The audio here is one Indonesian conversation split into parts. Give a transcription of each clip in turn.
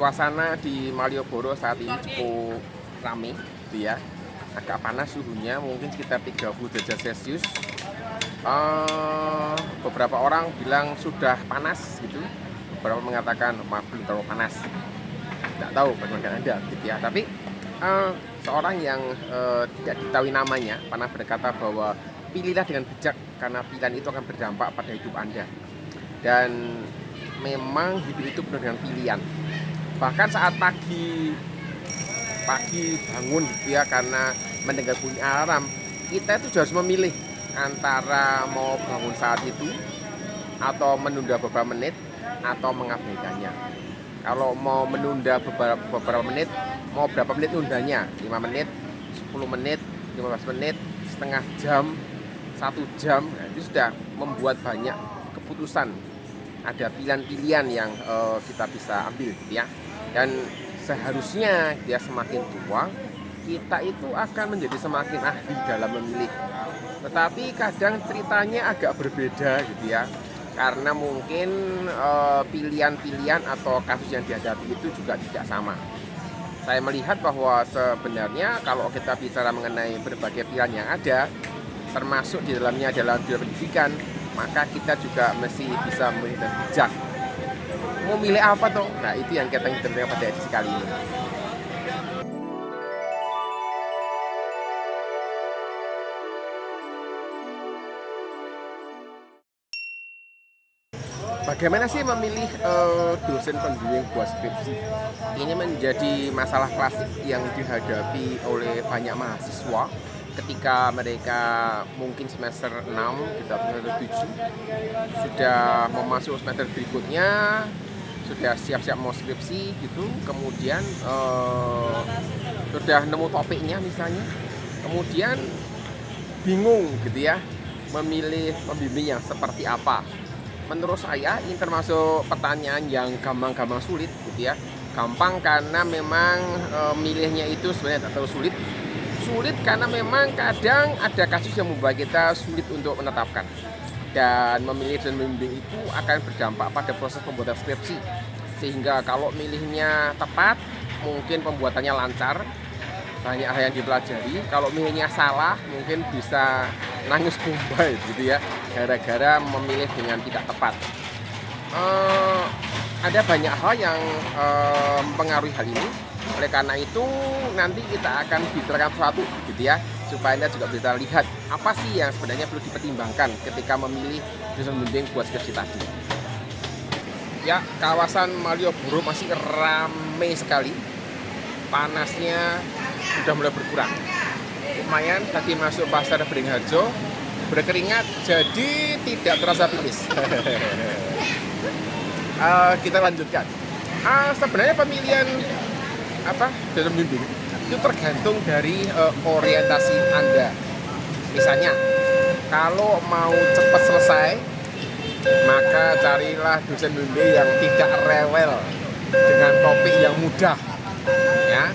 Suasana di Malioboro saat ini cukup ramai, gitu ya. Agak panas suhunya, mungkin sekitar 30 derajat Celcius. Beberapa orang bilang sudah panas gitu, beberapa mengatakan belum terlalu panas. Nggak tahu bagaimana Anda, gitu ya. Tapi seorang yang tidak diketahui namanya pernah berkata bahwa pilihlah dengan bijak karena pilihan itu akan berdampak pada hidup Anda. Dan memang hidup itu penuh dengan pilihan. Bahkan saat pagi bangun gitu ya, karena mendengar bunyi alarm, kita itu harus memilih antara mau bangun saat itu atau menunda beberapa menit atau mengabaikannya. Kalau mau menunda beberapa menit, mau berapa menit nundanya? 5 menit, 10 menit, 15 menit, setengah jam, 1 jam. Nah, itu sudah membuat banyak keputusan. Ada pilihan-pilihan yang kita bisa ambil gitu ya. Dan seharusnya dia semakin tua, kita itu akan menjadi semakin ahli dalam memilih. Tetapi kadang ceritanya agak berbeda gitu ya. Karena mungkin pilihan-pilihan atau kasus yang dihadapi itu juga tidak sama. Saya melihat bahwa sebenarnya kalau kita bicara mengenai berbagai pilihan yang ada, termasuk di dalamnya dalam dunia pendidikan, maka kita juga mesti bisa memilih dan bijak. Mau milih apa tuh? Nah, itu yang kita ingin dengar pada edisi kali ini. Bagaimana sih memilih dosen pembimbing buat skripsi? Ini menjadi masalah klasik yang dihadapi oleh banyak mahasiswa ketika mereka mungkin semester 6 gitu, atau semester 7 sudah memasuki semester berikutnya, sudah siap-siap mau skripsi gitu, kemudian sudah nemu topiknya misalnya, kemudian bingung gitu ya memilih pembimbing yang seperti apa. Menurut saya ini termasuk pertanyaan yang gampang-gampang sulit gitu ya. Gampang karena memang milihnya itu sebenarnya tak terlalu sulit. Sulit karena memang kadang ada kasus yang membuat kita sulit untuk menetapkan. Dan memilih dan membimbing itu akan berdampak pada proses pembuatan skripsi. Sehingga kalau milihnya tepat, mungkin pembuatannya lancar, banyak hal yang dipelajari. Kalau milihnya salah, mungkin bisa nangis bombay gitu ya, gara-gara memilih dengan tidak tepat. Ada banyak hal yang mempengaruhi hal ini. Oleh karena itu nanti kita akan bicarakan sesuatu gitu ya, supaya Anda juga bisa lihat apa sih yang sebenarnya perlu dipertimbangkan ketika memilih dosen pembimbing buat skripsi tadi. Ya, kawasan Malioboro masih ramai sekali. Panasnya sudah mulai berkurang. Lumayan tadi masuk pasar Beringharjo berkeringat, jadi tidak terasa pilis. Kita lanjutkan. Sebenarnya pemilihan dalam bimbing itu tergantung dari orientasi Anda. Misalnya, kalau mau cepat selesai, maka carilah dosen bimbing yang tidak rewel dengan topik yang mudah. Ya,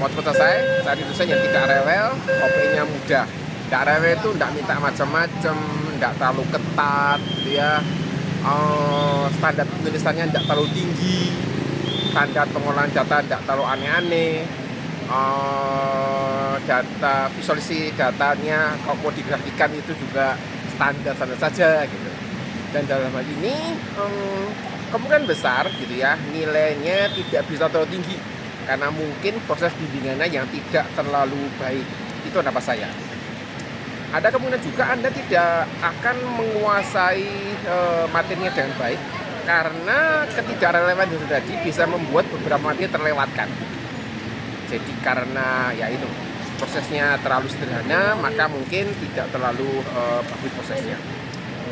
mau cepat selesai, cari dosen yang tidak rewel, topiknya mudah. Tidak rewel itu tidak minta macam-macam, tidak terlalu ketat, gitu ya. Standar penulisannya tidak terlalu tinggi, standar pengolahan data tidak terlalu aneh-aneh, data visualisasi datanya kalau mau digrafikan itu juga standar-standar saja gitu. Dan dalam hal ini kemungkinan besar gitu ya, nilainya tidak bisa terlalu tinggi karena mungkin proses bimbingannya yang tidak terlalu baik. Itu pendapat saya. Ada kemungkinan juga Anda tidak akan menguasai materinya dengan baik karena ketidakrelevan itu tadi bisa membuat beberapa materi terlewatkan. Jadi karena ya itu prosesnya terlalu sederhana, maka mungkin tidak terlalu bagus prosesnya.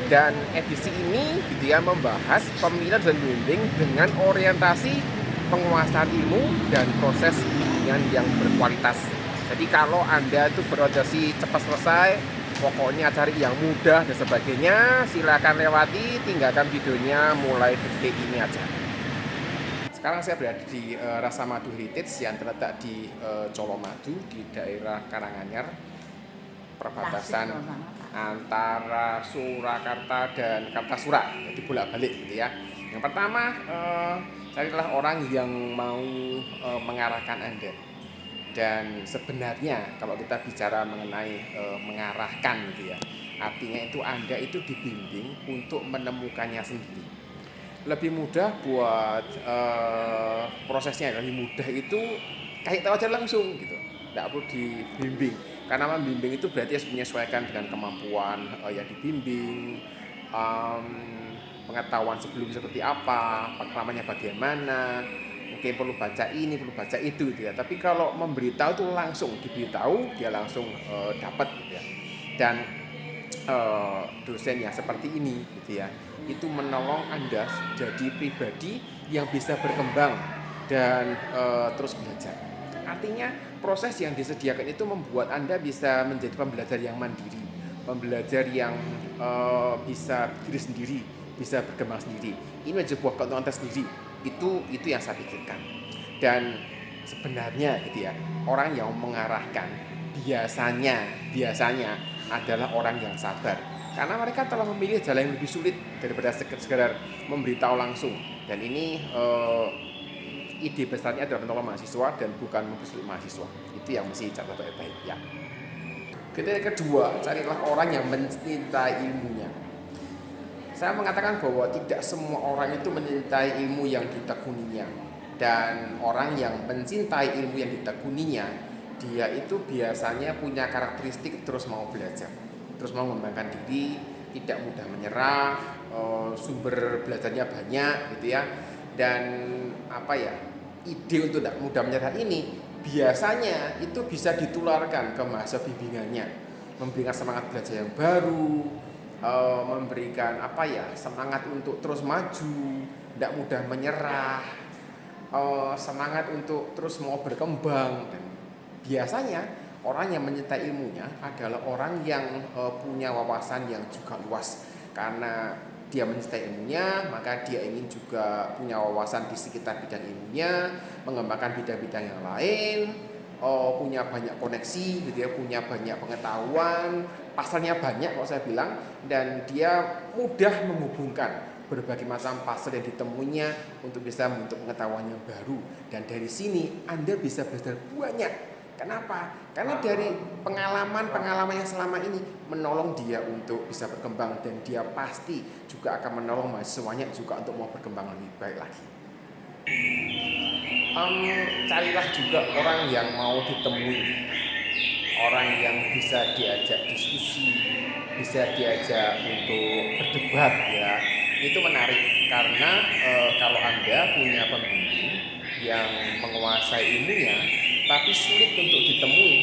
Dan edisi ini gitu ya, membahas pemilihan dan bimbing dengan orientasi penguasaan ilmu dan proses bimbingan yang berkualitas. Jadi kalau Anda itu berorientasi cepat selesai, pokoknya cari yang mudah dan sebagainya, silakan lewati, tinggalkan videonya mulai detik ini aja. Sekarang saya berada di Rasa Madu Heritage yang terletak di Colomadu di daerah Karanganyar, perbatasan antara Surakarta dan Kartasura, jadi bolak-balik gitu ya. Yang pertama, carilah orang yang mau mengarahkan Anda. Dan sebenarnya kalau kita bicara mengenai mengarahkan gitu ya, artinya itu Anda itu dibimbing untuk menemukannya sendiri. Lebih mudah buat prosesnya, lebih mudah itu kasih tahu aja langsung gitu, nggak perlu dibimbing. Karena membimbing itu berarti harus menyesuaikan dengan kemampuan yang dibimbing, um, pengetahuan sebelumnya seperti apa, pengalamannya bagaimana, mungkin perlu baca ini, perlu baca itu gitu ya. Tapi kalau memberitahu itu langsung diberitahu, dia langsung dapat gitu ya. Dan dosen yang seperti ini gitu ya, itu menolong Anda jadi pribadi yang bisa berkembang dan terus belajar. Artinya proses yang disediakan itu membuat Anda bisa menjadi pembelajar yang mandiri, pembelajar yang bisa diri sendiri, bisa berkembang sendiri. Ini menjadi sebuah keuntungan tersendiri. Itu yang saya pikirkan. Dan sebenarnya gitu ya, orang yang mengarahkan biasanya adalah orang yang sabar, karena mereka telah memilih jalan yang lebih sulit daripada sekedar memberitahu langsung. Dan ini ide besarnya adalah menolong mahasiswa dan bukan mempersulit mahasiswa. Itu yang mesti catat baik-baik ya. Kriteria kedua, carilah orang yang mencintai ilmunya. Saya mengatakan bahwa tidak semua orang itu mencintai ilmu yang ditekuninya. Dan orang yang mencintai ilmu yang ditekuninya, dia itu biasanya punya karakteristik terus mau belajar, terus mau mengembangkan diri, tidak mudah menyerah, sumber belajarnya banyak gitu ya. Dan ide untuk tidak mudah menyerah ini biasanya itu bisa ditularkan ke mahasiswa bimbingannya, memberikan semangat belajar yang baru, memberikan semangat untuk terus maju, tidak mudah menyerah, semangat untuk terus mau berkembang. Dan biasanya orang yang mencintai ilmunya adalah orang yang punya wawasan yang juga luas. Karena dia mencintai ilmunya, maka dia ingin juga punya wawasan di sekitar bidang ilmunya, mengembangkan bidang-bidang yang lain, punya banyak koneksi gitu ya, punya banyak pengetahuan, pasarnya banyak kalau saya bilang, dan dia mudah menghubungkan berbagai macam pasar yang ditemuinya untuk bisa membentuk pengetahuan yang baru. Dan dari sini Anda bisa belajar banyak. Kenapa? Karena dari pengalaman yang selama ini menolong dia untuk bisa berkembang, dan dia pasti juga akan menolong mahasiswanya juga untuk mau berkembang lebih baik lagi. Carilah juga orang yang mau ditemui, orang yang bisa diajak diskusi, bisa diajak untuk berdebat ya. Itu menarik karena kalau Anda punya pembimbing yang menguasai ilmunya tapi sulit untuk ditemui,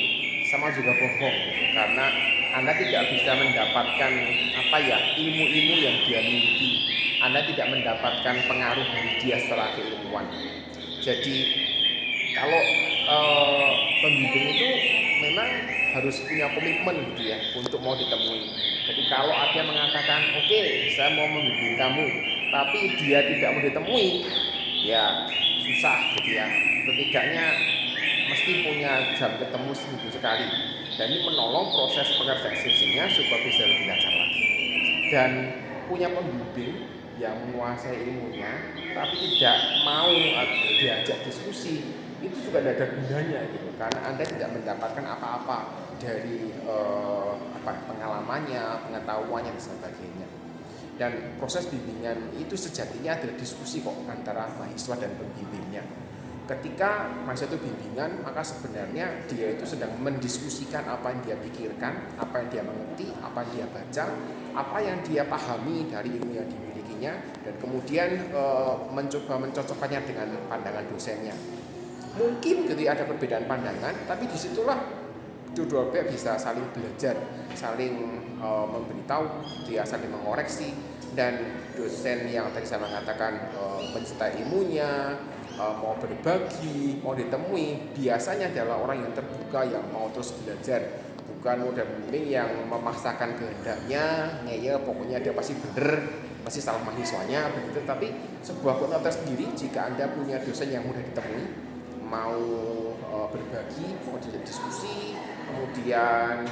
sama juga bohong gitu. Karena Anda tidak bisa mendapatkan ilmu-ilmu yang dia miliki. Anda tidak mendapatkan pengaruh dari dia secara keilmuan. Jadi kalau pembimbing itu memang harus punya komitmen gitu ya untuk mau ditemui. Jadi kalau ada mengatakan oke, saya mau membimbing kamu, tapi dia tidak mau ditemui, ya susah gitu ya. Setidaknya mesti punya jam ketemu seminggu sekali. Dan ini menolong proses pengerjaan skripsinya supaya bisa lebih lancar lagi. Dan punya pembimbing yang menguasai ilmunya tapi tidak mau diajak diskusi, itu juga tidak ada gunanya gitu, karena Anda tidak mendapatkan apa-apa dari pengalamannya, pengetahuannya dan sebagainya. Dan proses bimbingan itu sejatinya adalah diskusi kok antara mahasiswa dan pembimbingnya. Ketika mahasiswa itu bimbingan, maka sebenarnya dia itu sedang mendiskusikan apa yang dia pikirkan, apa yang dia mengerti, apa yang dia baca, apa yang dia pahami dari ilmu yang dimilikinya, dan kemudian mencoba mencocokkannya dengan pandangan dosennya. Mungkin ketika ada perbedaan pandangan, tapi disitulah kedua pihak bisa saling belajar, saling memberitahu, dia saling mengoreksi. Dan dosen yang tadi saya mengatakan mencintai ilmunya, mau berbagi, mau ditemui, biasanya adalah orang yang terbuka, yang mau terus belajar, bukan model bimbing yang memaksakan kehendaknya, ngeyel pokoknya dia pasti bener, pasti salah mahasiswanya begitu. Tapi sebuah keuntungan tersendiri jika Anda punya dosen yang mudah ditemui, mau berbagi, mau diskusi, kemudian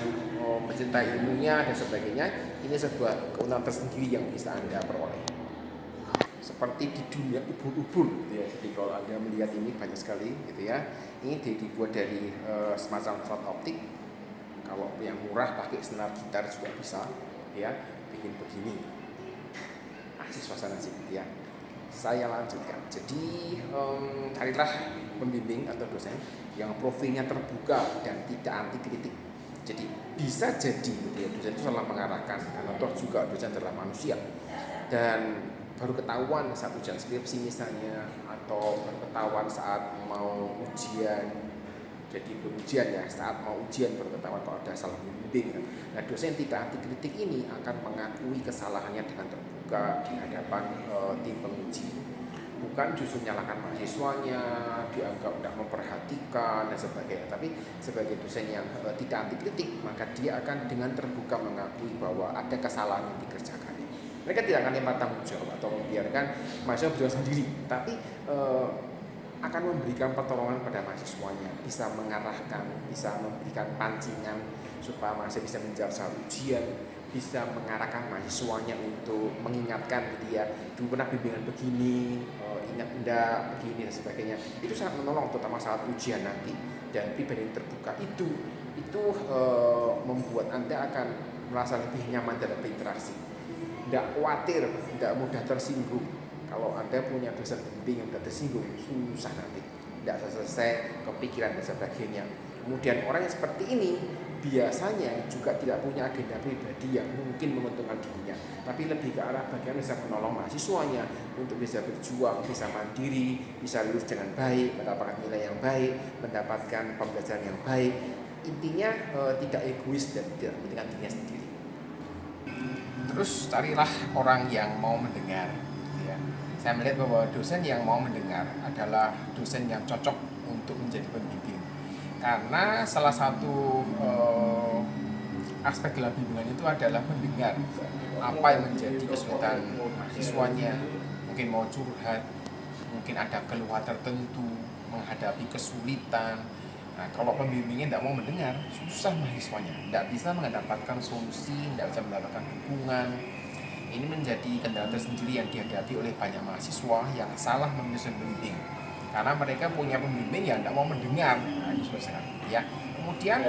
mencintai ilmunya dan sebagainya. Ini sebuah keuntungan tersendiri yang bisa Anda peroleh. seperti di dunia ubur-ubur gitu ya. Jadi kalau Anda melihat ini banyak sekali gitu ya. Ini dibuat dari semacam fiber optik. Kalau yang murah pakai senar gitar juga bisa ya, bikin begini. Asik suasana sih ya. Saya lanjutkan. Jadi carilah pembimbing atau dosen yang profilnya terbuka dan tidak anti kritik. Jadi bisa jadi gitu ya, dosen itu salah mengarahkan karena toh juga dosen adalah manusia dan baru ketahuan saat ujian skripsi misalnya, atau baru ketahuan saat mau ujian, jadi berujian ya, saat mau ujian baru ketahuan kalau ada salah membimbing. Nah, dosen tidak anti kritik ini akan mengakui kesalahannya dengan terbuka di hadapan tim penguji, bukan justru menyalahkan mahasiswanya, dianggap tidak memperhatikan dan sebagainya. Tapi sebagai dosen yang tidak anti kritik, maka dia akan dengan terbuka mengakui bahwa ada kesalahan yang dikerjakan. Mereka tidak akan lempar tanggung jawab atau membiarkan mahasiswa berjuang sendiri, tapi akan memberikan pertolongan pada mahasiswanya, bisa mengarahkan, bisa memberikan pancingan supaya mahasiswa bisa menjawab saat ujian, bisa mengarahkan mahasiswanya untuk mengingatkan gitu ya, dulu pernah bimbingan begini, ingat enggak begini dan sebagainya. Itu sangat menolong terutama saat ujian nanti. Dan pribadi terbuka itu membuat Anda akan merasa lebih nyaman dalam berinteraksi, tidak khawatir, tidak mudah tersinggung. Kalau Anda punya dosen pembimbing yang mudah tersinggung, susah nanti, tidak selesai kepikiran dan sebagainya. Kemudian orang yang seperti ini biasanya juga tidak punya agenda pribadi yang mungkin menguntungkan dirinya, tapi lebih ke arah bagaimana bisa menolong mahasiswanya untuk bisa berjuang, bisa mandiri, bisa lulus dengan baik, mendapatkan nilai yang baik, mendapatkan pembelajaran yang baik. Intinya tidak egois dan tidak mementingkan dirinya sendiri. Terus carilah orang yang mau mendengar ya. Saya melihat bahwa dosen yang mau mendengar adalah dosen yang cocok untuk menjadi pembimbing, karena salah satu aspek dalam bimbingan itu adalah mendengar apa yang menjadi kesulitan mahasiswanya. Mungkin mau curhat, mungkin ada keluhan tertentu, menghadapi kesulitan. Nah, kalau pembimbingnya tidak mau mendengar, susah mahasiswanya, tidak bisa mendapatkan solusi, tidak bisa mendapatkan dukungan. Ini menjadi kendala tersendiri yang dihadapi oleh banyak mahasiswa yang salah memilih pembimbing, karena mereka punya pembimbing yang tidak mau mendengar. Nah, ini susah ya. Kemudian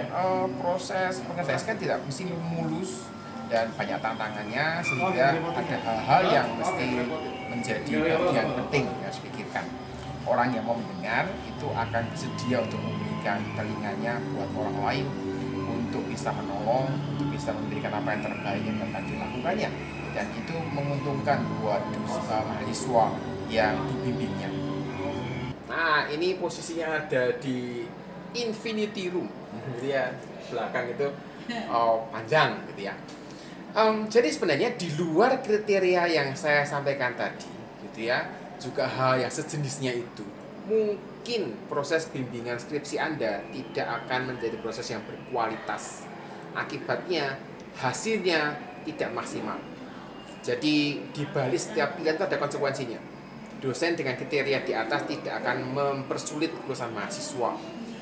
proses pengerjaan tidak mesti mulus dan banyak tantangannya, sehingga ada hal-hal yang mesti menjadi bagian penting yang harus dipikirkan. Orang yang mau mendengar itu akan bersedia untuk memberikan telinganya buat orang lain, untuk bisa menolong, untuk bisa memberikan apa yang terbaik yang dapat dilakukannya, dan itu menguntungkan buat mahasiswa yang dibimbingnya. Nah, ini posisinya ada di infinity room, gitu ya, belakang itu panjang, gitu ya. Jadi sebenarnya di luar kriteria yang saya sampaikan tadi, gitu ya, juga hal yang sejenisnya itu, mungkin proses bimbingan skripsi Anda tidak akan menjadi proses yang berkualitas. Akibatnya hasilnya tidak maksimal. Jadi di balik setiap pilihan itu ada konsekuensinya. Dosen dengan kriteria di atas tidak akan mempersulit urusan mahasiswa.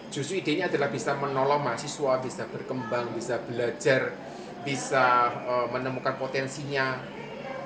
Justru idenya adalah bisa menolong mahasiswa, bisa berkembang, bisa belajar, bisa menemukan potensinya.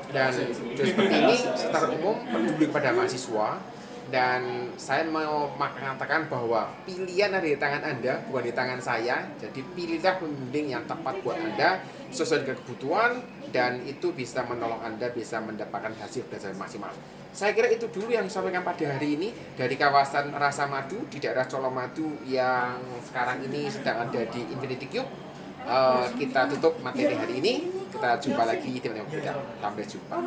Dan seperti ini secara umum peduli pada mahasiswa. Dan saya mau mengatakan bahwa pilihan ada di tangan Anda, bukan di tangan saya. Jadi pilihlah pembimbing yang tepat buat Anda, sesuai dengan kebutuhan, dan itu bisa menolong Anda bisa mendapatkan hasil belajar maksimal. Saya kira itu dulu yang disampaikan pada hari ini dari kawasan Rasa Madu di daerah Colomadu yang sekarang ini sedang ada di Infinity Cube. Kita tutup materi hari ini. Kita jumpa lagi di video berikutnya. Sampai jumpa.